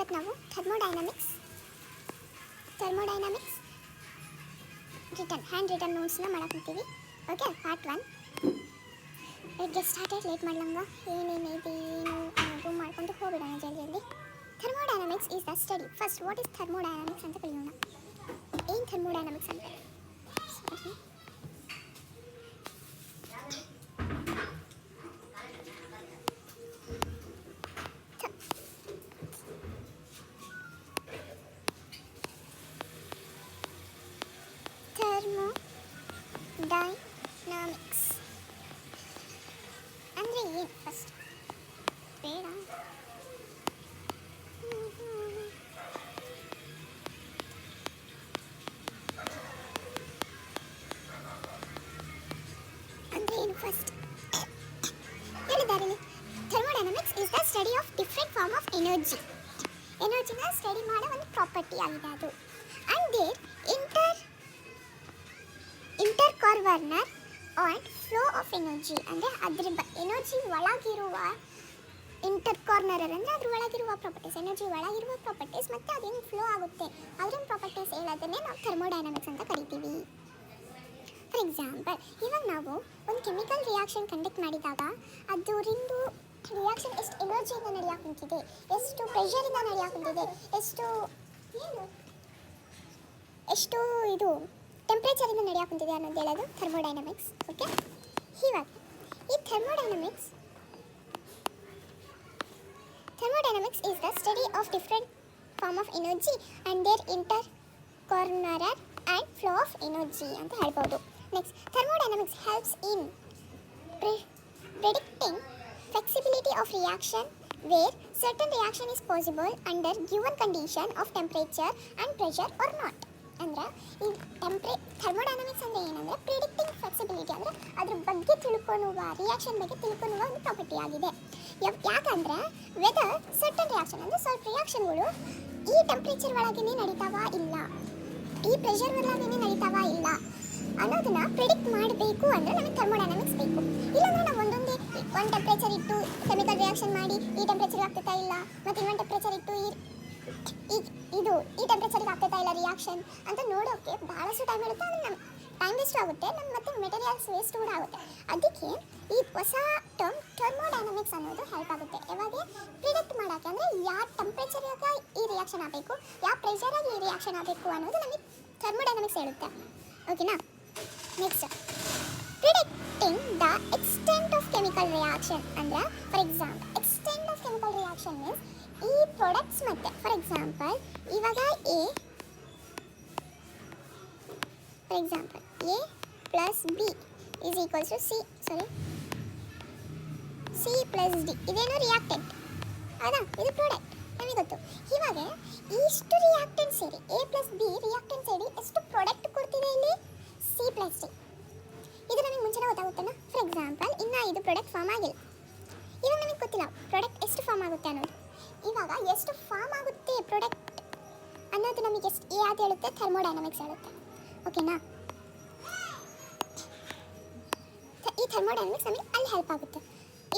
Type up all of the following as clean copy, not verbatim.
ಇವತ್ತು ನಾವು thermodynamics hand written ನೋಟ್ಸ್ನ ಮಾಡಾಕಂತೀವಿ. Okay, part 1. Get started. Late ಮಾಡ್ಲಂಗ ಏನೇನು ಅನ್ನೋದು ಮಾಡ್ಕೊಂಡು ಹೋಗ್ಬಿಡೋಣ ಜಲ್ದಿ. Thermodynamics is the study. First what is thermodynamics ಅಂತ ಕಲಿಯೋಣ. ಏನು ಥರ್ಮೋಡೈನಮಿಕ್ಸ್ ಅಂತ? ಥರ್ಮೋಡೈನಮಿಕ್ಸ್ ಅಂದರೆ ಏನು ಫಸ್ಟ್? ಬೇಡ, ಅಂದರೆ ಏನು ಫಸ್ಟ್ ಹೇಳಿದ್ದಾರೆ. Thermodynamics is the study of different form of ಎನರ್ಜಿನ ಸ್ಟಡಿ ಮಾಡೋ ಒಂದು ಪ್ರಾಪರ್ಟಿ ಆಗಿದೆ ಅದು. And there interconversion and flow of energy ಅಂದರೆ ಅದ್ರ ಎನರ್ಜಿ ಒಳಗಿರುವ ಇಂಟರ್ಕಾರ್ನರರ್ ಅಂದರೆ ಅದ್ರ ಒಳಗಿರುವ ಪ್ರಾಪರ್ಟೀಸ್, ಎನರ್ಜಿ ಒಳಗಿರುವ ಪ್ರಾಪರ್ಟೀಸ್ ಮತ್ತು ಅದೇನು ಫ್ಲೋ ಆಗುತ್ತೆ ಅದರ ಪ್ರಾಪರ್ಟೀಸ್ ಹೇಳೋದನ್ನೇ ನಾವು ಥರ್ಮೋಡೈನಮಿಕ್ಸ್ ಅಂತ ಕರಿತೀವಿ. ಫಾರ್ ಎಕ್ಸಾಂಪಲ್, ಇವಾಗ ನಾವು ಒಂದು ಕೆಮಿಕಲ್ ರಿಯಾಕ್ಷನ್ ಕಂಡಕ್ಟ್ ಮಾಡಿದಾಗ ಅದರಿಂದ ರಿಯಾಕ್ಷನ್ ಎಷ್ಟು ಎನರ್ಜಿಯಿಂದ ನಡೆಯಾಕುಂತಿದೆ, ಎಷ್ಟು ಪ್ರೆಷರಿಂದ ನಡೆಯಾಕುಂತಿದೆ, ಎಷ್ಟು ಇದು ಟೆಂಪ್ರೇಚರಿಂದ ನಡೆಯಾಕುಂತಿದೆ ಅನ್ನೋದು ಹೇಳೋದು ಥರ್ಮೋಡೈನಮಿಕ್ಸ್. ಓಕೆ, ಇವಾಗ ಈ thermodynamics is the study of different form of energy and their intercorrelator and flow of energy ಅಂತ ಹೇಳ್ಬೋದು. Next, thermodynamics helps in predicting flexibility of reaction where certain reaction is possible under given condition of temperature and pressure or not. ಅಂದರೆ ಈ thermodynamics ಅಂದರೆ ಏನಂದರೆ predicting flexibility ಅಂದರೆ ಅದ್ರ ಬಗ್ಗೆ reaction ಬಗ್ಗೆ ತಿಳ್ಕೊಳ್ಳುವ ಒಂದು ಪ್ರಾಪರ್ಟಿ ಆಗಿದೆ. ಯಾಕಂದರೆ ವೆದರ್ ಸರ್ಟನ್ ರಿಯಾಕ್ಷನ್ ಅಂದರೆ ಸ್ವಲ್ಪ ರಿಯಾಕ್ಷನ್ಗಳು ಈ ಟೆಂಪ್ರೇಚರ್ ಒಳಗೇ ನಡೀತಾವ ಇಲ್ಲ, ಈ ಪ್ರೆಷರ್ ಒಳಗೇ ನಡೀತಾವ ಇಲ್ಲ ಅನ್ನೋದನ್ನ ಪ್ರಿಡಿಕ್ಟ್ ಮಾಡಬೇಕು ಅಂದರೆ ನಮಗೆ ಥರ್ಮೋಡೈನಮಿಕ್ಸ್ ಬೇಕು. ಇಲ್ಲಾಂದರೆ ನಾವು ಒಂದು ಟೆಂಪ್ರೇಚರ್ ಇಟ್ಟು ಕೆಮಿಕಲ್ ರಿಯಾಕ್ಷನ್ ಮಾಡಿ ಈ ಟೆಂಪ್ರೇಚರ್ಗೆ ಆಗ್ತಾ ಇಲ್ಲ, ಮತ್ತು ಇನ್ನೊಂದು ಟೆಂಪ್ರೇಚರ್ ಇಟ್ಟು ಈ ಟೆಂಪ್ರೇಚರ್ಗೆ ಆಗ್ತಾ ಇಲ್ಲ ರಿಯಾಕ್ಷನ್ ಅಂತ ನೋಡೋಕ್ಕೆ ಭಾಳಷ್ಟು ಟೈಮ್ ಇರುತ್ತೆ. ಅಂದರೆ ನಮ್ಮ ಟೈಮ್ ವೇಸ್ಟ್ ಆಗುತ್ತೆ, ನಮ್ಮ ಮತ್ತು ಮೆಟೀರಿಯಲ್ಸ್ ವೇಸ್ಟ್ ಕೂಡ ಆಗುತ್ತೆ. ಅದಕ್ಕೆ ಈ ಹೊಸ ಟರ್ಮ್ ಥರ್ಮೋಡೈನಮಿಕ್ಸ್ ಅನ್ನೋದು ಹೆಲ್ಪ್ ಆಗುತ್ತೆ. ಯಾವಾಗ ಪ್ರಿಡಿಕ್ಟ್ ಮಾಡೋಕ್ಕೆ, ಅಂದರೆ ಯಾವ ಟೆಂಪ್ರೇಚರ್ಗೆ ಈ ರಿಯಾಕ್ಷನ್ ಆಗಬೇಕು, ಯಾವ ಪ್ರೆಷರಾಗಿ ಈ ರಿಯಾಕ್ಷನ್ ಆಗಬೇಕು ಅನ್ನೋದು ನಮಗೆ ಥರ್ಮೋಡೈನಮಿಕ್ಸ್ ಹೇಳುತ್ತೆ. ಓಕೆನಾ? Next, predicting the extent of chemical reaction ಅಂದರೆ for example extent of chemical reaction means ಈ ಪ್ರಾಡಕ್ಟ್ಸ್ ಮತ್ತು ಫಾರ್ ಎಕ್ಸಾಂಪಲ್ ಇವಾಗ A plus B is equals to C plus D. ಇದೇನು ರಿಯಾಕ್ಟೆಂಟ್ ಅದಾ, ಇದು ಪ್ರಾಡಕ್ಟ್ ನಮಗೆ ಗೊತ್ತು. ಇವಾಗ ಇಷ್ಟು ರಿಯಾಕ್ಟೆಂಟ್ ಸೇರಿ A plus B ರಿಯಾಕ್ಟೆಂಟ್ ಸೇರಿ ಎಷ್ಟು ಪ್ರಾಡಕ್ಟ್ ಕೊಡ್ತಿದೆ ಇಲ್ಲಿ? C plus D. ಇದು ನಮಗೆ ಮುಂಚೆನೇ ಗೊತ್ತಾಗುತ್ತೇನಾ? ಫಾರ್ ಎಕ್ಸಾಂಪಲ್ ಇನ್ನು ಇದು ಪ್ರಾಡಕ್ಟ್ ಫಾರ್ಮ್ ಆಗಿಲ್ಲ, ಇವಾಗ ನಮಗೆ ಗೊತ್ತಿಲ್ಲ ಪ್ರಾಡಕ್ಟ್ ಎಷ್ಟು ಫಾರ್ಮ್ ಆಗುತ್ತೆ ಅನ್ನೋದು. ಇವಾಗ ಎಷ್ಟು ಫಾರ್ಮ್ ಆಗುತ್ತೆ ಪ್ರಾಡಕ್ಟ್ ಅನ್ನೋದು ನಮಗೆ ಯಾವ್ದು ಹೇಳುತ್ತೆ? ಥರ್ಮೋಡೈನಮಿಕ್ಸ್ ಹೇಳುತ್ತೆ. ಓಕೆನಾ? ಈ ಥರ್ಮೋಡೈನಮಿಕ್ಸ್ ನಮಗೆ ಅಲ್ಲಿ ಹೆಲ್ಪ್ ಆಗುತ್ತೆ.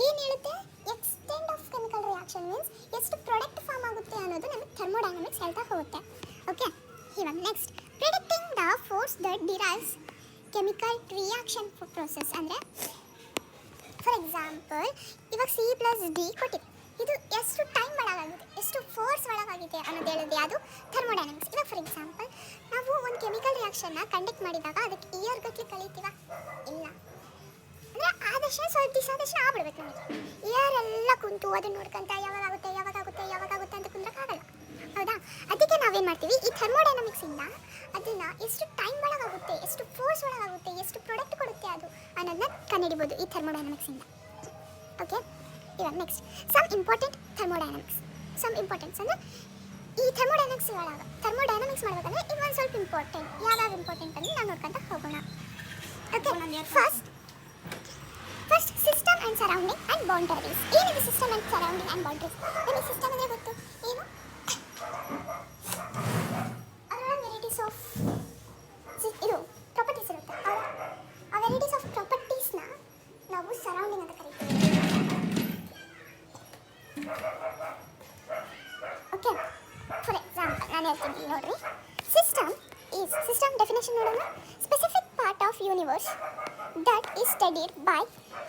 ಏನು ಹೇಳುತ್ತೆ? Extent of chemical reaction means ಎಷ್ಟು ಪ್ರಾಡಕ್ಟ್ ಫಾರ್ಮ್ ಆಗುತ್ತೆ ಅನ್ನೋದು ನಮಗೆ ಥರ್ಮೋಡೈನಮಿಕ್ಸ್ ಹೇಳ್ತಾ ಹೋಗುತ್ತೆ. ಓಕೆ, ಇವಾಗ next, predicting the force that derives chemical reaction process ಅಂದರೆ ಫಾರ್ ಎಕ್ಸಾಂಪಲ್ ಇವಾಗ C plus D ಕೊಟ್ಟಿದೆ, ಇದು ಎಷ್ಟು ಟೈಮ್ ಒಳಗಾಗಿದೆ, ಎಷ್ಟು ಫೋರ್ಸ್ ಒಳಗಾಗಿದೆ ಅನ್ನೋದು ಹೇಳಿದೆ ಅದು ಥರ್ಮೋಡೈನಮಿಕ್ಸ್. ಇವಾಗ ಫಾರ್ ಎಕ್ಸಾಂಪಲ್ ನಾವು ಒಂದು ಕೆಮಿಕಲ್ ರಿಯಾಕ್ಷನ್ನ ಕಂಡಕ್ಟ್ ಮಾಡಿದಾಗ ಅದಕ್ಕೆ ಇಯರ್ ಗಟ್ಟಲೆ ಕಳೀತೀವ ಇಲ್ಲ, ಅಂದರೆ ಆದಷ್ಟು ಸ್ವಲ್ಪ ದಿವಸ ಆಗ್ಬಿಡ್ಬೇಕು ನಮಗೆ. ಇಯರ್ ಎಲ್ಲ ಕುಂತು ಅದನ್ನು ನೋಡ್ಕೊಂತ ಯಾವಾಗುತ್ತೆ ಅಂತ ಕುಂದ್ರಕ್ಕಾಗಲ್ಲ, ಹೌದಾ? ಅದಕ್ಕೆ ನಾವೇನು ಮಾಡ್ತೀವಿ, ಈ ಥರ್ಮೋಡೈನಮಿಕ್ಸಿಂದ ಅದನ್ನು ಎಷ್ಟು ಟೈಮ್ ಒಳಗಾಗುತ್ತೆ, ಎಷ್ಟು ಫೋರ್ಸ್ ಒಳಗಾಗುತ್ತೆ, ಎಷ್ಟು ಪ್ರಾಡಕ್ಟ್ ಕೊಡುತ್ತೆ ಅದು ಅನ್ನೋದನ್ನ ಕಂಡುಹಿಡಿಬೋದು ಈ ಥರ್ಮೋಡೈನಮಿಕ್ಸಿಂದ. ಓಕೆ, ಇವಾಗ ನೆಕ್ಸ್ಟ್, ಸಮ್ ಇಂಪಾರ್ಟೆಂಟ್ ಅಂದರೆ ಈ ಥರ್ಮೋಡೈನಮಿಕ್ಸ್ ಮಾಡಬೇಕಂದ್ರೆ ಇದು ಒಂದು ಸ್ವಲ್ಪ ಇಂಪಾರ್ಟೆಂಟ್. ಯಾವ್ಯಾವ ಇಂಪಾರ್ಟೆಂಟ್ ಅಂದರೆ ನಾವು ನೋಡ್ಕೊಂತ ಹೋಗೋಣ. Okay, first system and surrounding and boundaries. ಏನಿದೆ system and surrounding and boundaries? ನಮಗೆ ಸಿಸ್ಟಮ್ ಅಂದರೆ ಗೊತ್ತು, ಏನು ಅದರೊಳಗೆ ವೆರೈಟೀಸ್ ಆಫ್ ಇದು ಪ್ರಾಪರ್ಟೀಸ್ ಇರುತ್ತೆ. ಆ ವೆರೈಟೀಸ್ ಆಫ್ ಪ್ರಾಪರ್ಟೀಸ್ನ ನಾವು ಸರೌಂಡಿಂಗ್ ಅಂತ ಕರಿತೀವಿ. ಓಕೆ, ಫಾರ್ ಎಕ್ಸಾಂಪಲ್ ನಾನು ಹೇಳ್ತೀನಿ ನೋಡ್ರಿ. ಸಿಸ್ಟಮ್ ಡೆಫಿನೇಷನ್ ನೋಡೋಣ. Specific part of universe that is studied by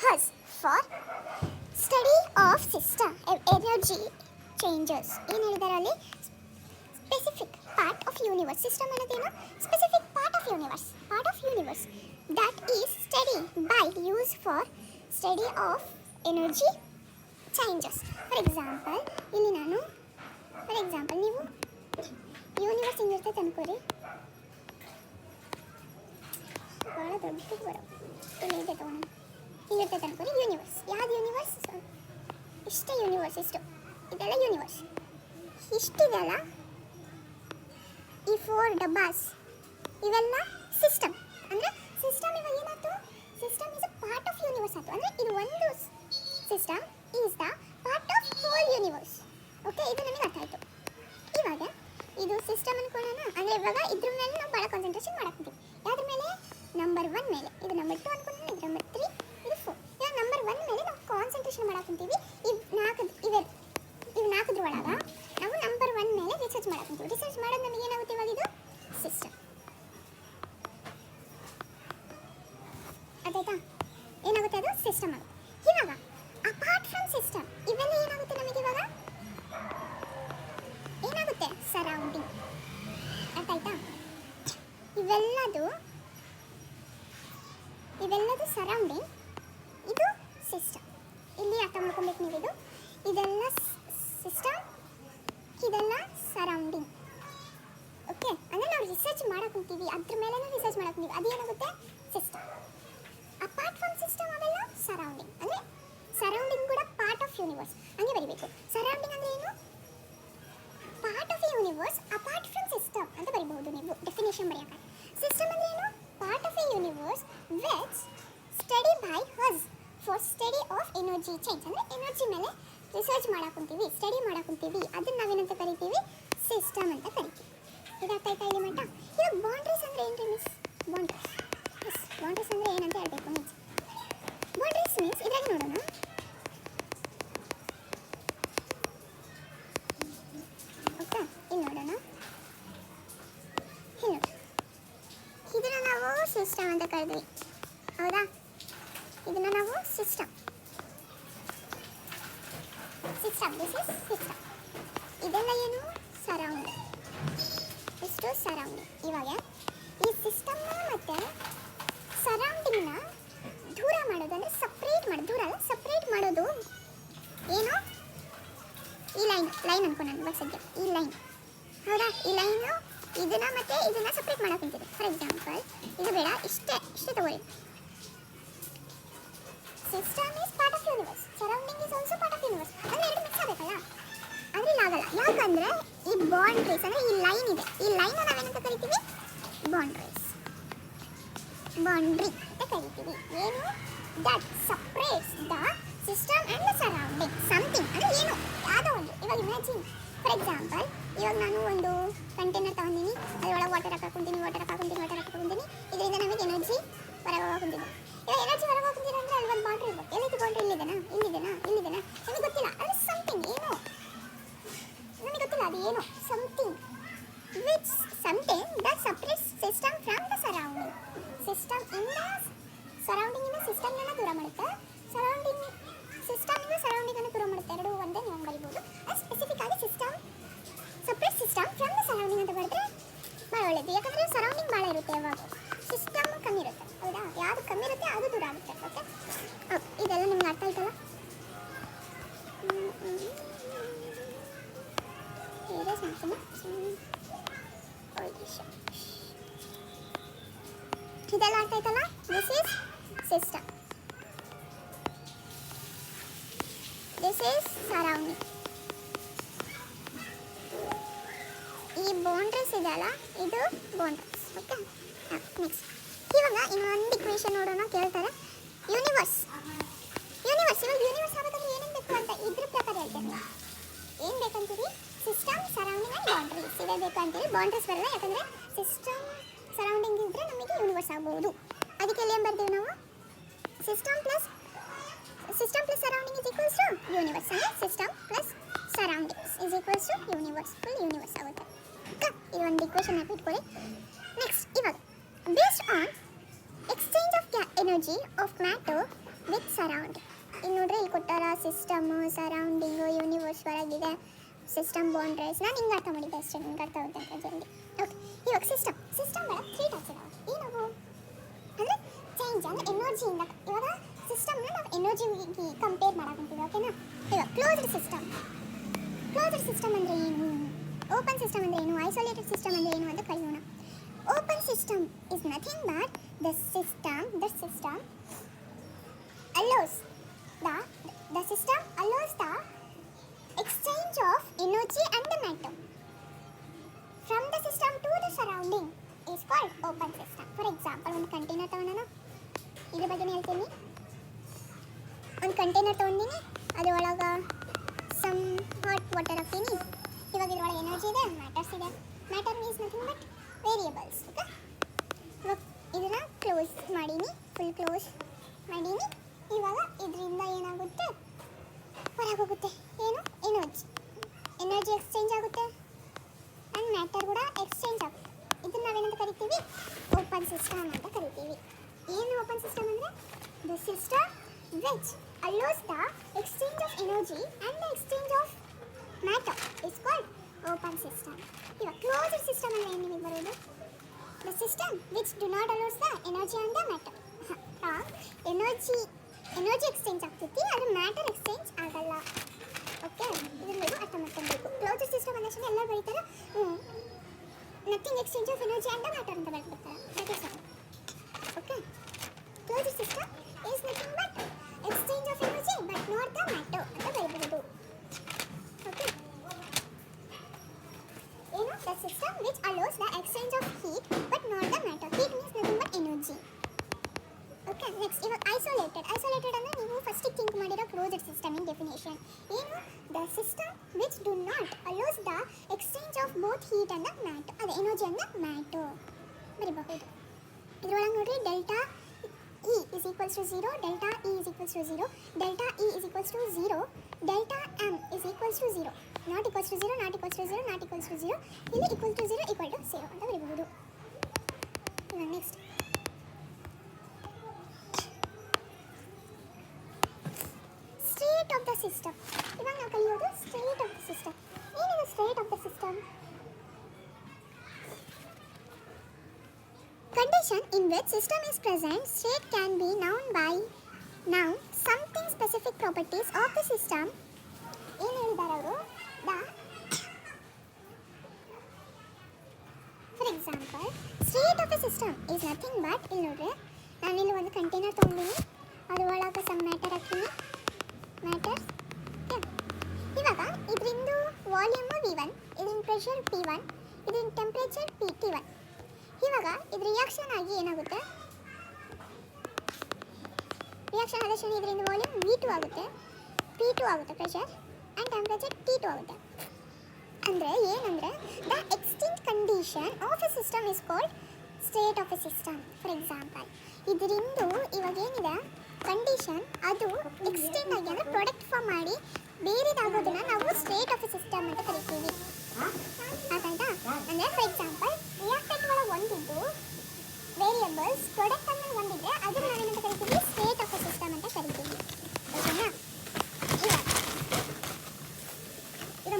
us for study of system energy changes. ಏನು ಹೇಳಿದಾರೆ ಅಲ್ಲಿ? Specific part of universe. System ಅನ್ನೋದೇನು? Specific part of universe that is study by us for study of energy changes. For example ಇಲ್ಲಿ ನೀವು universe ಹಿಂಗಿರ್ತೈತೆ ಅನ್ಕೋರಿ, ಭಾಳ ದೊಡ್ಡದು ಬರೋ ಇಲ್ಲಿ ಇದೆ ತಗೊಂಡು ಹಿಂಗಿರ್ತೈತೆ ಅನ್ಕೋರಿ. ಯೂನಿವರ್ಸ್ ಯಾವ್ದು ಯೂನಿವರ್ಸ್? ಇಷ್ಟೇ ಯೂನಿವರ್ಸ್, ಇದೆಲ್ಲ ಯೂನಿವರ್ಸ್. ಇಷ್ಟಿದೆಲ್ಲ ಈ 4 ಡಬ್ಬಾಸ್ ಇವೆಲ್ಲ ಸಿಸ್ಟಮ್. ಅಂದರೆ ಸಿಸ್ಟಮ್ ಇವಾಗ ಏನಾಯ್ತು? System is a part of universe ಆಯಿತು. ಅಂದರೆ ಇದು ಒಂದು system is the part of whole universe. Okay, ಇದು ನಮಗೆ ಅರ್ಥ ಆಯಿತು. ಇವಾಗ ಇದು ಸಿಸ್ಟಮ್ ಅನ್ಕೊಳ್ಳೋಣ. ಅಂದರೆ ಇವಾಗ ಇದ್ರ ಮೇಲೆ ನಾವು ಭಾಳ ಕಾನ್ಸಂಟ್ರೇಷನ್ ಮಾಡಾಕ್ತೀವಿ. ಯಾವ್ದ್ರ ಮೇಲೆ? ನಂಬರ್ 1 ಮೇಲೆ. ಇದು ನಂಬರ್ 2 ಅನ್ಕೊಳ್ಳೋಣ, ಇದು ನಂಬರ್ 3, ಇದು 4. ಇವಾಗ ನಂಬರ್ 1 ಮೇಲೆ ನಾವು ಕಾನ್ಸಂಟ್ರೇಷನ್ ಮಾಡಾಕ್ತೀವಿ. ಇವು ನಾಲ್ಕದ್ರ ಒಳಗೆ ನಾವು ನಂಬರ್ 1 ಮೇಲೆ ರಿಸರ್ಚ್ ಮಾಡಾಕ್ತೀವಿ. ರಿಸರ್ಚ್ ಮಾಡೋದು ನಮಗೆ ಏನಾಗುತ್ತೆ? ಇವಾಗ ಇದು ಸಿಸ್ಟಮ್ ಅದಾಯ್ತಾ? ಏನಾಗುತ್ತೆ? ಅದು ಸಿಸ್ಟಮ್ ಆಗುತ್ತೆ. ಇವಾಗ ಅಪಾರ್ಟ್ ಫ್ರಮ್ ಸಿಸ್ಟಮ್ ಇವೆಲ್ಲ ಏನಾಗುತ್ತೆ ನಮಗೆ? ಇವಾಗ ಏನಾಗುತ್ತೆ? ಸರೌಂಡಿಂಗ್. ಅರ್ಥ ಆಯ್ತಾ? ಇವೆಲ್ಲದು ಸರೌಂಡಿಂಗ್, ಇದು ಸಿಸ್ಟಮ್. ಇಲ್ಲಿ ಅರ್ಥ ಮಾಡ್ಕೊಬೇಕು ನೀವು. ಇದೆಲ್ಲ ಸಿಸ್ಟಮ್, ಇದೆಲ್ಲ ಸರೌಂಡಿಂಗ್. ಓಕೆ, ಅಂದರೆ ನಾವು ರಿಸರ್ಚ್ ಮಾಡಕ್ಕಿಂತೀವಿ, ಅದ್ರ ಮೇಲೆ ರಿಸರ್ಚ್ ಮಾಡಕ್ಕಿಂತೀವಿ, ಅದೇನಾಗುತ್ತೆ? ಸಿಸ್ಟಮ್. ಅಪಾರ್ಟ್ ಫ್ರಮ್ ಸಿಸ್ಟಮ್ ಅವೆಲ್ಲ ಸರೌಂಡಿಂಗ್. ಅಂದರೆ ಸರೌಂಡಿಂಗ್ ಕೂಡ ಪಾರ್ಟ್ ಆಫ್ ಯೂನಿವರ್ಸ್ ಹಂಗೆ ಬರಿಬೇಕು. ಸರೌಂಡಿಂಗ್ ಅಂದರೆ ಏನು? Part of a universe apart from system ಅಂತ ಬರಿಬಹುದು ನೀವು ಡೆಫಿನೇಷನ್ ಬರೆಯೋಕೆ. ಸಿಸ್ಟಮ್ ಅಂದರೆ ಏನು? Part of a universe which study by us for study of energy change. ಅಂದರೆ ಎನರ್ಜಿ ಮೇಲೆ ರಿಸರ್ಚ್ ಮಾಡಾಕೊಂತೀವಿ, ಸ್ಟಡಿ ಮಾಡಾಕೊಂತೀವಿ, ಅದನ್ನು ನಾವೇನಂತ ಕರಿತೀವಿ? ಸಿಸ್ಟಮ್ ಅಂತ ಕರಿತೀವಿ. ಇದಾಗ್ತಾ ಆಯ್ತಾ ಇಲ್ಲಿ ಮಟ್ಟ? ಇವಾಗ ಬೌಂಡ್ರೀಸ್ ಅಂದರೆ ಏನು ರೀ ಮಿಸ್? ಬೌಂಡ್ರೀಸ್ ಅಂದರೆ ಏನಂತ ಹೇಳಬೇಕು ಮಿಸ್. ಬೌಂಡ್ರೀಸ್ ಮೀನ್ಸ್ ಇದ್ರಾಗ ನೋಡೋಣ. ಓಕೆ, ಇಲ್ಲಿ ನೋಡೋಣ. ಇದನ್ನು ನಾವು ಸಿಸ್ಟಮ್ ಅಂತ ಕರೆದ್ವಿ, ಹೌದಾ? ಇದನ್ನು ನಾವು ಸಿಸ್ಟಮ್ ದಿಸ್ ಇಸ್ ಸಿಸ್ಟಮ್. ಇದೆಲ್ಲ ಏನು? ಸರೌಂಡಿಂಗ್. ಇಷ್ಟು ಸರೌಂಡಿಂಗ್. ಇವಾಗ ಈ ಸಿಸ್ಟಮ್ನ ಮತ್ತು ಸರೌಂಡಿಂಗ್ನ ದೂರ ಮಾಡೋದು, ಅಂದರೆ ಸಪ್ರೇಟ್ ಮಾಡೋದು, ದೂರ ಅಲ್ಲ ಸಪ್ರೇಟ್ ಮಾಡೋದು ಏನು? ಈ ಲೈನ್ ಅನ್ಕೊಂಡು ನಾನು ಇವಾಗ ಸದ್ಯ ಈ ಲೈನ್, ಹೌದಾ? ಈ ಲೈನು ಇದನ್ನು ಮತ್ತು ಇದನ್ನು ಸಪ್ರೇಟ್ ಮಾಡೋಕ್ಕಂತಿದೆ. ಫಾರ್ ಎಕ್ಸಾಂಪಲ್ ಇದು ಬೇಡ, ಇಷ್ಟೇ ತಗೊಳ್ಳಿ. System is part of universe, surrounding is also part of universe. ಅಂದರೆ ಎರಡು ಮಿಕ್ಸ್ ಆಗಬೇಕಲ್ಲ, ಆದರೆ ಇಲ್ಲಾಗಲ್ಲ. ಯಾಕಂದರೆ ಈ ಬೌಂಡ್ರೀಸ್ ಅಂದರೆ ಈ ಲೈನ್ ಇದೆ, ಈ ಲೈನ್ ನಾವೇನಂತ ಕರಿತೀವಿ? ಬೌಂಡ್ರಿ ಅಂತ ಕರಿತೀವಿ. ಏನು? That separates the system and the surrounding. Something ಅಂದರೆ ಏನು? ಯಾವುದೋ ಒಂದು. ಇವಾಗ ಇಮ್ಯಾಜಿನ್, ಫಾರ್ ಎಕ್ಸಾಂಪಲ್ ಇವಾಗ ನಾನು ಒಂದು ಕಂಟೈನರ್ ತೊಗೊಂಡಿನಿ, ಅದರೊಳಗೆ ವಾಟರ್ ಹಾಕೊಂತೀನಿ. ಇದರಿಂದ ನಮಗೆ ಎನರ್ಜಿ ಹೊರಗೆ ಹೋಗ್ತಿದೆ. ಇವಾಗ ಎನರ್ಜಿ ಹೊರಗೆ ಹೋಗ್ತಿದೆ ಅಂದರೆ ಅಲ್ಲಿ ಒಂದು ಬೌಂಡ್ರಿ ಇರ್ಬೇಕು. ಎಲ್ಲಿದ್ದು ಬೌಂಡ್ರಿ? ಇಲ್ಲಿದೆನಾ ನಮಗೆ ಗೊತ್ತಿಲ್ಲ. ಅದು ಸಮಥಿಂಗ್ ಏನು ನಮಗೆ ಗೊತ್ತಿಲ್ಲ, ಅದು ಏನು? Something that separates system from the surrounding. System ಇಂದ ಸರೌಂಡಿಂಗಿಂದ ಸಿಸ್ಟಮ್ನ ದೂರ ಮಾಡುತ್ತೆ, ಸಿಸ್ಟಮಿಂದ ಸರೌಂಡಿಂಗನ್ನು ದೂರ ಮಾಡುತ್ತೆ. ಎರಡು ಒಂದೇ ನೀವು ಬರಿಬೋದು. ಅದು ಸ್ಪೆಸಿಫಿಕ್ ಆಗಿ separate system from the surrounding ಅಂತ ಬರೆದ್ರೆ ಭಾಳ ಒಳ್ಳೆಯದು. ಯಾಕಂದರೆ ಸರೌಂಡಿಂಗ್ ಭಾಳ ಇರುತ್ತೆ, ಯಾವಾಗ ಸಿಸ್ಟಮ್ ಕಮ್ಮಿ ಇರುತ್ತೆ, ಹೌದಾ? ಯಾವುದು ಕಮ್ಮಿ ಇರುತ್ತೆ ಅದು ದೂರ ಆಗುತ್ತೆ. ಓಕೆ, ಇದೆಲ್ಲ ನಿಮ್ಗೆ ಅರ್ಥ ಆಯ್ತಲ್ಲ? ಇದೆಲ್ಲ ಅರ್ಥ ಆಯ್ತಲ್ಲ? This is system, this is surrounding. ಈ ಬೌಂಡ್ರೀಸ್ ಇದೆಯಲ್ಲ, ಇದು ಬೌಂಡ್ರೀಸ್. ಓಕೆ, ನೆಕ್ಸ್ಟ್ ಇವಾಗ ಇನ್ನೊಂದು ಇಕ್ವೇಷನ್ ನೋಡೋಣ. ಕೇಳ್ತಾರೆ ಯೂನಿವರ್ಸ್ ಇವಾಗ ಯೂನಿವರ್ಸ್ ಆಗಬೇಕಂದ್ರೆ ಏನೇನು ಬೇಕು ಅಂತ ಇದ್ರ ಪ್ರಕಾರ ಹೇಳ್ತೇನೆ. ಏನು ಬೇಕಂತೀರಿ? ಸಿಸ್ಟಮ್, ಸರೌಂಡಿಂಗ್ ಆ್ಯಂಡ್ ಬೌಂಡ್ರೀಸ್ ಇವೇ ಬೇಕು ಅಂತೀರಿ. ಬೌಂಡ್ರೀಸ್ ಬರಲ್ಲ, ಯಾಕಂದರೆ ಸಿಸ್ಟಮ್ ಸರೌಂಡಿಂಗ್ ಇದ್ದರೆ ನಮಗೆ ಯೂನಿವರ್ಸ್ ಆಗ್ಬೋದು. ಅದಕ್ಕೆ ಏನು ಬರ್ತೀವಿ ನಾವು? System plus surrounding is equals to universe. ಅಂದರೆ system plus surroundings is equals to universe, full universe ಆಗುತ್ತೆ. ಓಕೆ, ಇದು ಒಂದು ಇಕ್ವೇಷನ್ ಇಟ್ಕೊಳ್ಳಿ. ನೆಕ್ಸ್ಟ್ ಇವಾಗ based on exchange of energy of matter with surrounding. ಇಲ್ಲಿ ನೋಡ್ರಿ, ಇಲ್ಲಿ ಕೊಟ್ಟಾರ ಸಿಸ್ಟಮು, ಸರೌಂಡಿಂಗು, ಯೂನಿವರ್ಸ್ ಹೊರಗಿದೆ, ಸಿಸ್ಟಮ್ ಬೌಂಡ್ರೀಸ್. ನಾನು ಹಿಂಗೆ ಅರ್ಥ ಮಾಡಿದ್ದೆ ಅಷ್ಟೇ, ನಿಮ್ಗೆ ಅರ್ಥ ಆಗುತ್ತೆ ಅಂತ ಜಲ್ದಿ. ಓಕೆ, ಇವಾಗ ಸಿಸ್ಟಮ್ ಒಳಗೆ 3 ಟೈಪ್ಸ್ ಇದಾವೆ. ಏನವು ಅಂದರೆ ಚೇಂಜ್ ಅಂದರೆ ಎನರ್ಜಿಯಿಂದ. ಇವಾಗ ಸಿಸ್ಟಮ್ನ ನಾವು ಎನರ್ಜಿಗೆ ಕಂಪೇರ್ ಮಾಡಾಕಂತೀವಿ. ಓಕೆನಾ? ಇವಾಗ ಕ್ಲೋಸ್ಡ್ ಸಿಸ್ಟಮ್ ಅಂದರೆ ಏನು, ಓಪನ್ ಸಿಸ್ಟಮ್ ಅಂದರೆ ಏನು, ಐಸೋಲೇಟೆಡ್ ಸಿಸ್ಟಮ್ ಅಂದರೆ ಏನು ಅಂತ ಕಲಿಯೋಣ. Open system is nothing but the system allows the exchange of energy and the matter from the system to the surrounding is called open system. For example, ಒಂದು container ತಗೊಂಡಾನ, ಇದ್ರ ಬಗ್ಗೆ ಹೇಳ್ತೀನಿ. ಒಂದು ಕಂಟೈನರ್ ತೊಗೊಂಡಿನಿ, ಅದರೊಳಗೆ ಸಮ್ ಹಾಟ್ ವಾಟರ್ ಹಾಕ್ತೀನಿ. ಇವಾಗ ಇದ್ರೊಳಗೆ ಎನರ್ಜಿ ಇದೆ, ಮ್ಯಾಟರ್ಸ್ ಇದೆ. Matter is nothing but variables. Okay, ಇವಾಗ ಇದನ್ನು ಕ್ಲೋಸ್ ಮಾಡೀನಿ, ಫುಲ್ ಕ್ಲೋಸ್ ಮಾಡೀನಿ. ಇವಾಗ ಇದರಿಂದ ಏನಾಗುತ್ತೆ, ಹೊರಗೆ ಹೋಗುತ್ತೆ. ಏನು, ಎನರ್ಜಿ ಎಕ್ಸ್ಚೇಂಜ್ ಆಗುತ್ತೆ ಆ್ಯಂಡ್ ಮ್ಯಾಟರ್ ಕೂಡ ಎಕ್ಸ್ಚೇಂಜ್ ಆಗುತ್ತೆ. ಇದನ್ನು ನಾವೇನಂತ ಕರಿತೀವಿ, ಓಪನ್ ಸಿಸ್ಟಮ್ ಅಂತ ಕರಿತೀವಿ. ಏನು ಓಪನ್ ಸಿಸ್ಟಮ್ ಅಂದರೆ the system which allows the exchange of energy and the exchange of matter is called open system. ಇವಾಗ ಕ್ಲೋಸ್ಡ್ ಸಿಸ್ಟಮ್ ಅಂದರೆ ಏನು ನಿಮಗೆ ಬರೋದು, the system which do not allows the energy and the matter. Energy exchange ಆಗ್ತೈತಿ, ಆದರೆ matter exchange ಆಗಲ್ಲ. Okay, ಇದನ್ನ ನೀವು ಅರ್ಥ ಮಾಡ್ಕೊಬೇಕು. ಕ್ಲೋಸ್ಡ್ ಸಿಸ್ಟಮ್ ಅಂದ ಎಲ್ಲ ಬರೀತಾರೆ nothing exchange of energy and matter ಅಂತ ಬರ್ಬಿಡ್ತಾರೆ. That is all. Okay, closed system is nothing but exchange of energy but not the matter ಅಂತ ಬರೀಬಹುದು. ಓಕೆ, ಏನು, the system which allows the exchange of heat but not the matter. Heat means nothing but energy. Okay, next ಇವಾಗ isolated ಅಂದರೆ ನೀವು ಫಸ್ಟಿಗೆ think ಮಾಡಿರೋ closed system in definition ಏನು, the system which do not allows the exchange of both heat and matter, ಅದು energy and matter ಬರೀಬಹುದು. ಇದ್ರೊಳಗೆ ನೋಡ್ರಿ, delta E is equals to 0, delta E is equals to 0, delta E is equals to 0, delta M is equals to 0, not equals to 0, not equals to 0, not equals to 0, ಇಲ್ಲಿ equal to 0, equal to 0 ಅಂತ ಬರೀಬಹುದು. ಇವಾಗ next state of the system. ಇವಾಗ ನಾವು ಕಲಿಯೋದು state of the system. ಏನಿದೆ state of the system? Condition in which system is present, state can be known by something specific properties of the system. ಏನು ಹೇಳಿದ್ದಾರೆ ಅವರು, for example state of the system is nothing but, ಇಲ್ಲಿ ನೋಡ್ರಿ, ನಾನಿಲ್ಲಿ ಒಂದು container ತೊಗೊಂಡಿನಿ, ಅದರೊಳಗೆ some matter ಹಾಕ್ತೀನಿ, ಮ್ಯಾಟರ್ಸ್. ಇವಾಗ ಇದರಿಂದ ವಾಲ್ಯೂಮ್ V1, ಇದರಿಂದ ಪ್ರೆಷರ್ P1, ಇದರಿಂದ ಟೆಂಪ್ರೇಚರ್ T1. ಇವಾಗ ಇದು ರಿಯಾಕ್ಷನ್ ಆಗಿ ಏನಾಗುತ್ತೆ, ರಿಯಾಕ್ಷನ್ ಆದ ಕ್ಷಣ ಇದರಿಂದ ವಾಲ್ಯೂಮ್ V2 ಆಗುತ್ತೆ, P2 ಆಗುತ್ತೆ ಪ್ರೆಷರ್, ಆ್ಯಂಡ್ ಟೆಂಪ್ರೇಚರ್ T2 ಆಗುತ್ತೆ. ಅಂದರೆ ಏನಂದರೆ the extent condition of a system is called state of a system. For example, ಇದರಿಂದ ಇವಾಗ ಏನಿದೆ ಕಂಡೀಷನ್, ಅದು ಎಕ್ಸ್ಟೆಂಟ್ ಆಗಿ ಅಂದರೆ ಪ್ರಾಡಕ್ಟ್ ಫಾರ್ಮ್ ಮಾಡಿ ಬೇರೆದಾಗೋದನ್ನ ನಾವು ಸ್ಟೇಟ್ ಆಫ್ ಎ ಸಿಸ್ಟಮ್ ಅಂತ ಕರಿತೀವಿ. ಆಯ್ತಾ? ಅಂದರೆ ಫಾರ್ ಎಕ್ಸಾಂಪಲ್ ರಿಯಾಕ್ಟೆಂಟ್ ಒಳಗೆ ಒಂದಿದ್ದು ವೇರಿಯಬಲ್ಸ್ ಪ್ರಾಡಕ್ಟ್ ಅಂದರೆ ಒಂದಿದೆ, ಅದನ್ನು ನಾವೇನಂತ ಕರಿತೀವಿ, ಸ್ಟೇಟ್ ಆಫ್ ಎ ಸಿಸ್ಟಮ್ ಅಂತ ಕರಿತೀವಿ. ಓಕೆನಾ? ಇದು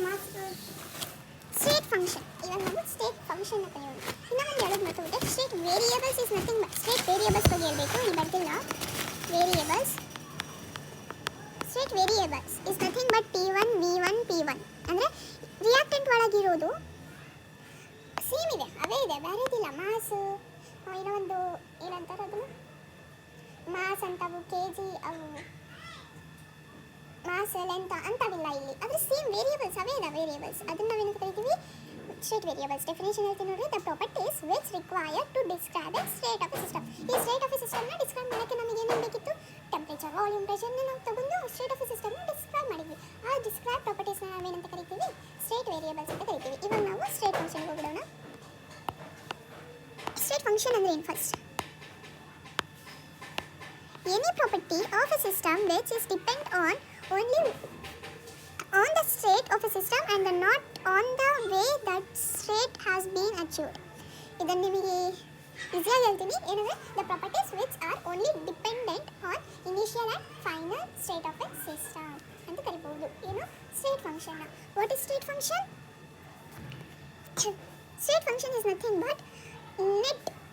ಸ್ಟೇಟ್ ಫಂಕ್ಷನ್. ಇವಾಗ ನಾವು ಸ್ಟೇಟ್ ಫಂಕ್ಷನ್ ಅಂತ ಕಲಿಯೋಣ. ಇನ್ನೊಂದು ಹೇಳೋದು ಮರ್ತೋಗುತ್ತೆ, state variables is nothing but, state variables ಬಗ್ಗೆ ಹೇಳಬೇಕು, ಇಲ್ಲಿ ಬರ್ತಿಲ್ಲ. Variables, state variables is nothing but T1, V1, P1. ಅಂದರೆ ರಿಯಾಕ್ಟೆಂಟ್ ಒಳಗಿರೋದು ಸೇಮ್ ಇದೆ, ಅವೇ ಇದೆ, ಬೇರೆದಿಲ್ಲ. ಮಾಸು, ಏನೋ ಒಂದು ಏನಂತಾರೆ ಅದನ್ನು, ಮಾಸ್ ಅಂತವು, kg ಅವು, ಮಾಸ್ ಲೆಂತ್ ಅಂತವಿಲ್ಲ ಇಲ್ಲಿ, ಆದರೆ ಸೇಮ್ ವೇರಿಯಬಲ್ಸ್ ಅವೇ ಇದೆ ವೇರಿಯಬಲ್ಸ್. ಅದನ್ನು ನಾವೇನಂತ ಕರಿತೀವಿ, ಸ್ಟೇಟ್ ವೇರಿಯಬಲ್ಸ್. ಡೆಫಿನೇಷನ್ ಹೇಳ್ತೀನಿ ನೋಡ್ರಿ, the properties which required to describe a state of a system. ಈ ಸ್ಟೇಟ್ ಆಫ್ ಎ ಸಿಸ್ಟಮ್ನ ಡಿಸ್ಕ್ರೈಬ್ ಮಾಡೋಕ್ಕೆ ನಮಗೆ ಏನೇನು ಬೇಕಿತ್ತು, ಟೆಂಪ್ರೇಚರ್, ವಾಲ್ಯೂಮ್, ಪ್ರೆಷರ್ನ ನಾವು ತಗೊಂಡು ಸ್ಟೇಟ್ ಆಫ್ ಎ ಸಿಸ್ಟಮ್ನ ಡಿಸ್ಕ್ರೈಬ್ ಮಾಡಿದ್ವಿ. ಆ ಡಿಸ್ಕ್ರೈಬ್ ಪ್ರಾಪರ್ಟೀಸ್ನ ನಾವೇನಂತ ಕರಿತೀವಿ, ಸ್ಟೇಟ್ ವೇರಿಯಬಲ್ಸ್ ಅಂತ ಕರಿತೀವಿ. ಇವಾಗ ನಾವು ಸ್ಟೇಟ್ ಫಂಕ್ಷನ್ಗೆ ಹೋಗ್ಬಿಡೋಣ. ಸ್ಟೇಟ್ ಫಂಕ್ಷನ್ ಅಂದರೆ ಏನು? First, any property of a system which is depend on only on the state of a system and the not on the way that state has been achieved. ಇದನ್ನು ನಿಮಗೆ ಈಸಿಯಾಗಿ ಹೇಳ್ತೀನಿ ಏನಂದರೆ the properties which are only dependent on initial and final state of a system ಅಂತ ಕರಿಬಹುದು. ಏನು state function. What is state function? State function is nothing but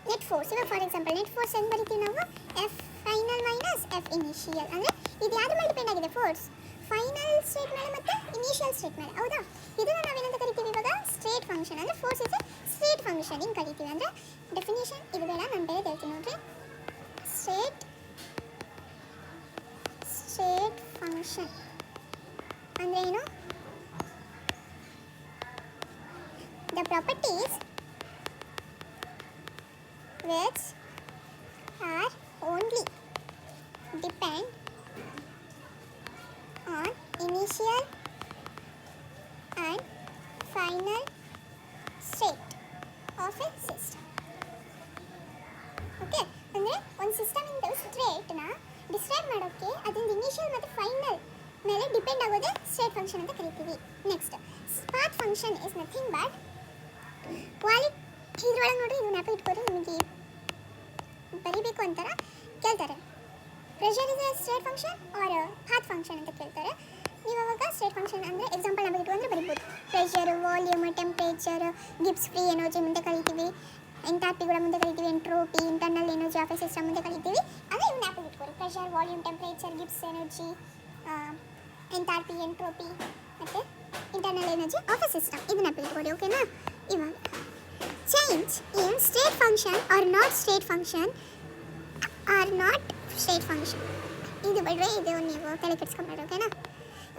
net force. ಇವಾಗ for example net force ಹೆಂಗೆ ಬರಿತೀವಿ ನಾವು? F final minus F initial. ಅಂದರೆ ಇದು ಯಾವ್ದ್ರ ಮೇಲೆ ಡಿಪೆಂಡ್ ಆಗಿದೆ? ಫೋರ್ಸ್ ಫೈನಲ್ ಸ್ಟೇಟ್ ಮೇಲೆ ಮತ್ತು ಇನಿಷಿಯಲ್ ಸ್ಟೇಟ್ ಮೇಲೆ. ಹೌದಾ? ಇದನ್ನು ನಾವೇನಂತ ಕರಿತೀವಿ ಇವಾಗ? State function. ಅಂದರೆ force is a state function ಹಿಂಗೆ ಕರಿತೀವಿ. ಅಂದರೆ ಡೆಫಿನೇಷನ್ ಇದು ಬೇಡ, ನಾನು ಬೇರೆ ಹೇಳ್ತೀನಿ ನೋಡ್ರಿ. ಸ್ಟೇಟ್ ಫಂಕ್ಷನ್ ಅಂದರೆ ಏನು? The properties which are only depend on initial and final state of a system. Okay, ಅಂದರೆ ಒಂದು ಸಿಸ್ಟಮ್ ಇಂದ ಸ್ಟೇಟ್ನ ಡಿಸ್ಕ್ರೈಬ್ ಮಾಡೋಕ್ಕೆ ಅದರಿಂದ ಇನಿಷಿಯಲ್ ಮತ್ತು ಫೈನಲ್ ಮೇಲೆ ಡಿಪೆಂಡ್ ಆಗೋದೇ ಸ್ಟೇಟ್ ಫಂಕ್ಷನ್ ಅಂತ ಕರಿತೀವಿ. Next path function is nothing but ಇದ್ರೊಳಗೆ ನೋಡ್ರಿ, ಇದು ಜ್ಞಾಪಕ ಇಟ್ಕೋರಿ, ನಿಮಗೆ ಬರೀಬೇಕು ಅಂತಾರ ಕೇಳ್ತಾರೆ. Pressure is a state function or path function ಅಂತ ಕೇಳ್ತಾರೆ. ನೀವು ಅವಾಗ ಸ್ಟೇಟ್ ಫಂಕ್ಷನ್ ಅಂದರೆ ಎಕ್ಸಾಂಪಲ್ ಜ್ಞಾಪಕ ಇಟ್ಕೊಂಡ್ರೆ ಬರಿಬೋದು. Pressure, volume, temperature, Gibbs free energy ಮುಂದೆ ಕರಿತೀವಿ, ಎಂಥಾಲ್ಪಿ ಕೂಡ ಮುಂದೆ ಕರಿತೀವಿ, entropy, internal energy of a system ಮುಂದೆ ಕರಿತೀವಿ. ಅಂದರೆ ಇವು ಜ್ಞಾಪಕ ಇಟ್ಕೋರಿ. Pressure, volume, temperature, Gibbs energy, enthalpy, entropy ಮತ್ತು internal energy of a system ಇದು ಜ್ಞಾಪಕ ಇಟ್ಕೋರಿ. ಓಕೆನಾ? ಇವಾಗ change in state function or not state function are not state function. ಇದು ಬಿಡ್ರೆ ಇದು ನೀವು ತಲೆ ಕೆಡಿಸ್ಕೊಂಡ್ರೆ. ಓಕೆನಾ?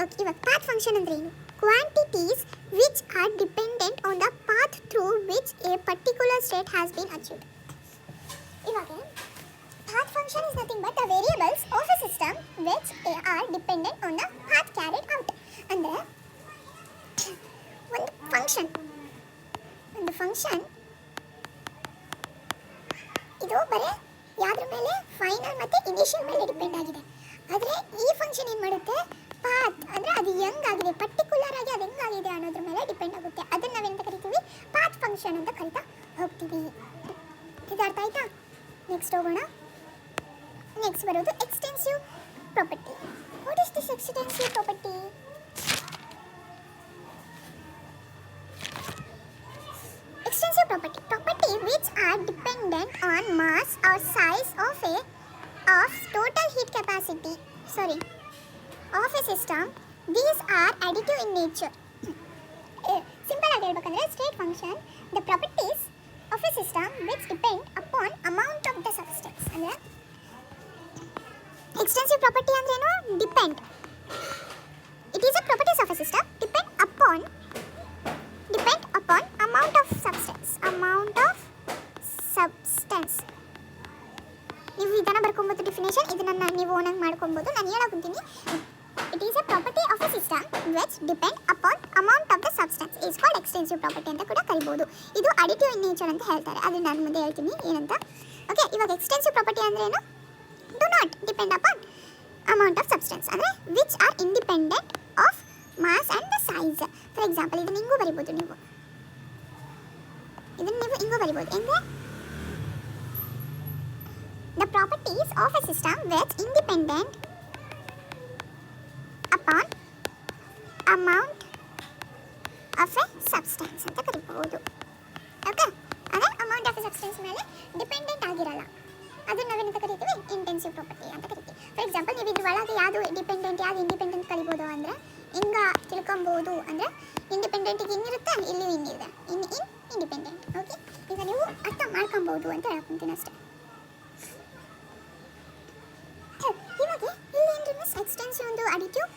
ಓಕೆ, ಇವಾಗ ಪಾತ್ ಫಂಕ್ಷನ್ ಅಂದರೆ ಏನು? Quantities which are dependent on the path through which A particular state has been achieved. ಇವಾಗ path function is nothing but the variables of a system which are dependent on the path carried out. ಅಂದರೆ ಒಂದು function ಇದು ಬರೀ ಯಾವ್ದ್ರ ಮೇಲೆ? Final ಮತ್ತು initial ಮೇಲೆ depend ಆಗಿದೆ. ಆದರೆ ಈ ಫಂಕ್ಷನ್ ಏನು ಮಾಡುತ್ತೆ? ಪಾತ್ ಅಂದರೆ ಅದು ಹೆಂಗಾಗಿದೆ, ಪರ್ಟಿಕ್ಯುಲರ್ ಆಗಿ ಅದು ಹೆಂಗಾಗಿದೆ ಅನ್ನೋದ್ರ ಮೇಲೆ ಡಿಪೆಂಡ್ ಆಗುತ್ತೆ. ಅದನ್ನು ನಾವೆಂತ ಕರಿತೀವಿ? ಪಾತ್ ಫಂಕ್ಷನ್ ಅಂತ ಕರಿತಾ ಹೋಗ್ತೀವಿ. ಇದು ಅರ್ಥ ಆಯ್ತಾ? ನೆಕ್ಸ್ಟ್ ಹೋಗೋಣ. ನೆಕ್ಸ್ಟ್ ಬರೋದು extensive property. What is this extensive property? Extensive property which are dependent on mass or size of total heat capacity of a system. These are additive in nature. Simple ಆಗಿ ಹೇಳ್ಬೇಕಂದ್ರೆ state function the properties of a system which depend upon amount of the substance. ಅಂದ್ರೆ extensive property ಅಂದ್ರೇನು? Depend. It is a properties of a system depend upon amount of substance. ನೀವು ಇದನ್ನು ಬರ್ಕೊಬೋದು definition. ಇದನ್ನು ನೀವು ಓನಾಗಿ ಮಾಡ್ಕೊಬೋದು. ನಾನು ಹೇಳೋಕ್ಕಿಂತೀನಿ, it is a property of a system which depend upon amount of the substance is called extensive property ಅಂತ ಕೂಡ ಕರಿಬೋದು. ಇದು ಅಡಿಟಿವ್ ಇನ್ ನೇಚರ್ ಅಂತ ಹೇಳ್ತಾರೆ. ಅದು ನಾನು ಮುಂದೆ ಹೇಳ್ತೀನಿ ಏನಂತ. ಓಕೆ, ಇವಾಗ ಎಕ್ಸ್ಟೆನ್ಸಿವ್ ಪ್ರಾಪರ್ಟಿ ಅಂದ್ರೆ ಏನು? Do not depend upon amount of substance, ಅಂದರೆ which are independent of mass and the size. For example ಇದನ್ನು ಹಿಂಗೂ ಬರಿಬೋದು. ಇದನ್ನು ಹಿಂಗೂ ಬರಿಬೋದು. ಹೆಂಗೆ? The properties of a system which independent upon amount of a substance ಅಂತ ಕರಿಬಹುದು. ಓಕೆ, ಅಂದರೆ ಅಮೌಂಟ್ ಆಫ್ ಎ ಸಬ್ಸ್ಟೆನ್ಸ್ ಮೇಲೆ ಡಿಪೆಂಡೆಂಟ್ ಆಗಿರಲ್ಲ. ಅದನ್ನು ನಾವೇನಂತ ಕರಿತೀವಿ? ಇಂಟೆನ್ಸಿವ್ ಪ್ರಾಪರ್ಟಿ ಅಂತ ಕರಿತೀವಿ. ಫಾರ್ ಎಕ್ಸಾಂಪಲ್ ನೀವು ಇದ್ರೊಳಗೆ ಯಾವುದು ಡಿಪೆಂಡೆಂಟ್ ಯಾವುದು ಇಂಡಿಪೆಂಡೆಂಟ್ ಕರಿಬೋದು ಅಂದರೆ ಹಿಂಗೆ ತಿಳ್ಕೊಬೋದು. ಅಂದರೆ ಇಂಡಿಪೆಂಡೆಂಟಿಗೆ ಇನ್ನಿರುತ್ತೆ, ಇಲ್ಲಿ ಇನ್ನಿದೆ, ಇಂಡಿಪೆಂಡೆಂಟ್. ಓಕೆ, ಈಗ ನೀವು ಅರ್ಥ ಮಾಡ್ಕೊಬೋದು ಅಂತ ಹೇಳ್ಕೊಂತೀನಿ ಅಷ್ಟೇ. ಇವಾಗ ಇಲ್ಲಿ ಏನು ಎಕ್ಸ್ಟೆನ್ಸಿವ್ ಒಂದು ಅಡಿಟಿವ್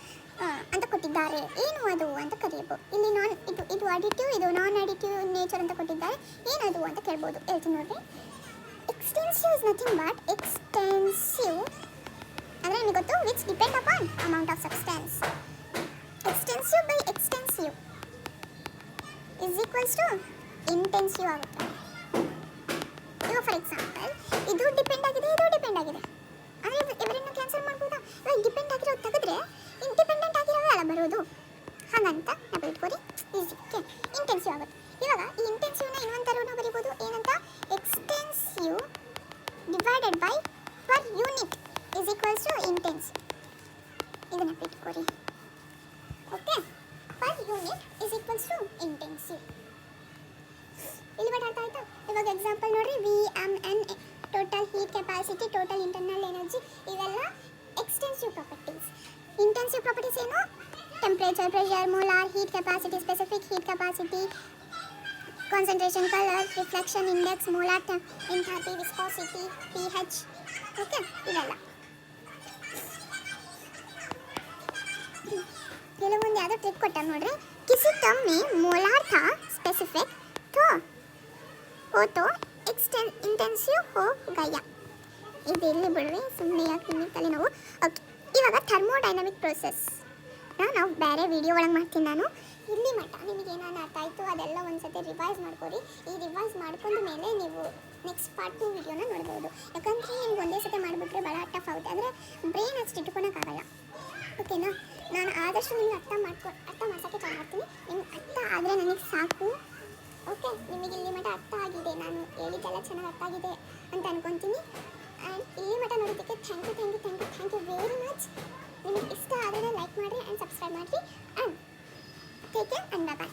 ಅಂತ ಕೊಟ್ಟಿದ್ದಾರೆ. ಏನು ಅದು ಅಂತ ಕರೆಯಬಹುದು. ಇಲ್ಲಿ ಇದು ಅಡಿಟಿವ್, ಇದು ನಾನ್ ಅಡಿಟಿವ್ ನೇಚರ್ ಅಂತ ಕೊಟ್ಟಿದ್ದಾರೆ. ಏನದು ಅಂತ ಕೇಳ್ಬೋದು. ಹೇಳ್ತೀನಿ ನೋಡ್ರಿ. Extensive is nothing but extensive ಅಂದರೆ ನಿಮಗೆ ಗೊತ್ತು, which depend upon amount of substance. Extensive by extensive is equals to intensive ಆಗುತ್ತೆ. ಇವಾಗ ಫಾರ್ ಎಕ್ಸಾಂಪಲ್ ಇದು ಡಿಪೆಂಡ್ ಆಗಿದೆ, ಇದು ಡಿಪೆಂಡ್ ಆಗಿದೆ. ಅಂದರೆ ಇವರನ್ನು ಕ್ಯಾನ್ಸಲ್ ಮಾಡ್ಬೋದಾ? ಇವಾಗ ಡಿಪೆಂಡ್ ಆಗಿರೋದು ತೆಗೆದ್ರೆ ಇಂಡಿಪೆಂಡೆಂಟ್ ಆಗಿರೋದೇ ಅಲ್ಲ ಬರೋದು. ಹಾಗಂತ ನಾವು ಇಟ್ಕೋರಿ ಈಸಿ. ಓಕೆ, ಇಂಟೆನ್ಸಿವ್ ಆಗುತ್ತೆ. ಇವಾಗ ಈ ಇಂಟೆನ್ಸಿವ್ನ ಇನ್ನೊಂದು ಥರ ನಾವು ಬರೀಬೋದು ಏನಂತ, extensive divided by per unit is equals to intensive. ಇದನ್ನ ಇಟ್ಕೋರಿ. Okay, per unit is equals to intensive. ಇಲ್ಲಿ ಬಟ್ ಅರ್ಥ ಆಯ್ತಾ? ಇವಾಗ ಎಕ್ಸಾಂಪಲ್ ನೋಡ್ರಿ, V M N, total heat capacity, total internal energy, ಇವೆಲ್ಲ ಎಕ್ಸ್ಟೆನ್ಸಿವ್ ಪ್ರಾಪರ್ಟೀಸ್. ಇಂಟೆನ್ಸಿವ್ ಪ್ರಾಪರ್ಟೀಸ್ ಏನು, temperature, pressure, molar, heat capacity, specific heat capacity, concentration, colour, reflection index, molar enthalpy, viscosity, pH. Okay, ಇವೆಲ್ಲ ಕೆಲವೊಂದು ಯಾವುದೋ trick ಕೊಟ್ಟಾಗ ನೋಡ್ರಿ, ಕಿಸಿ term में molar था स्पेसिफिक तो वो तो इंटेंसिव हो गया. ಇದು ಇಲ್ಲಿ ಬಿಡ್ರಿ, ಸುಮ್ಮನೆ ಯಾಕೆ ನಿಮಗೆ ತಲೆನೋವು. ಓಕೆ, ಇವಾಗ ಥರ್ಮೋಡೈನಮಿಕ್ ಪ್ರೋಸೆಸ್ ನಾವು ಬೇರೆ ವಿಡಿಯೋ ಒಳಗೆ ಮಾಡ್ತೀನಿ ನಾನು. ಇಲ್ಲಿ ಮಟ್ಟ ನಿಮಗೆ ಏನಾದ್ರು ಅರ್ಥ ಆಯಿತು ಅದೆಲ್ಲ ಒಂದ್ಸತಿ ರಿವೈಸ್ ಮಾಡ್ಕೊರಿ. ಈ ರಿವೈಸ್ ಮಾಡ್ಕೊಂಡ ಮೇಲೆ ನೀವು ನೆಕ್ಸ್ಟ್ ಪಾರ್ಟ್ 2 ವಿಡಿಯೋನ ನೋಡ್ಬೋದು. ಯಾಕಂದರೆ ನಿಮ್ಗೆ ಒಂದೇ ಸತಿ ಮಾಡಿಬಿಟ್ರೆ ಭಾಳ ಟಫ್ ಆಗುತ್ತೆ, ಆದರೆ ಬ್ರೈನ್ ಅಷ್ಟು ಇಟ್ಕೊಳಕ್ಕಾಗಲ್ಲ. ಓಕೆನಾ, ನಾನು ಆದಷ್ಟು ನಿಮ್ಗೆ ಅರ್ಥ ಮಾಡ್ಸೋಕ್ಕೆ ಟ್ರೈ ಮಾಡ್ತೀನಿ. ನಿಮ್ಗೆ ಅರ್ಥ ಆದರೆ ನನಗೆ ಸಾಕು. ಓಕೆ, ನಿಮಗೆ ಇಲ್ಲಿ ಮಟ್ಟ ಅರ್ಥ ಆಗಿದೆ, ನಾನು ಹೇಳಿದ್ದೆಲ್ಲ ಚೆನ್ನಾಗಿ ಅರ್ಥ ಆಗಿದೆ ಅಂತ ಅನ್ಕೊತೀನಿ. ಆ್ಯಂಡ್ ಇಲ್ಲಿ ಮಟ್ಟ ನೋಡೋದಕ್ಕೆ ಥ್ಯಾಂಕ್ ಯು ವೆರಿ ಮಚ್. ನಿಮಗೆ ಇಷ್ಟ ಆದರೆ ಲೈಕ್ ಮಾಡಿರಿ ಆ್ಯಂಡ್ ಸಬ್ಸ್ಕ್ರೈಬ್ ಮಾಡಿರಿ. And take care and bye.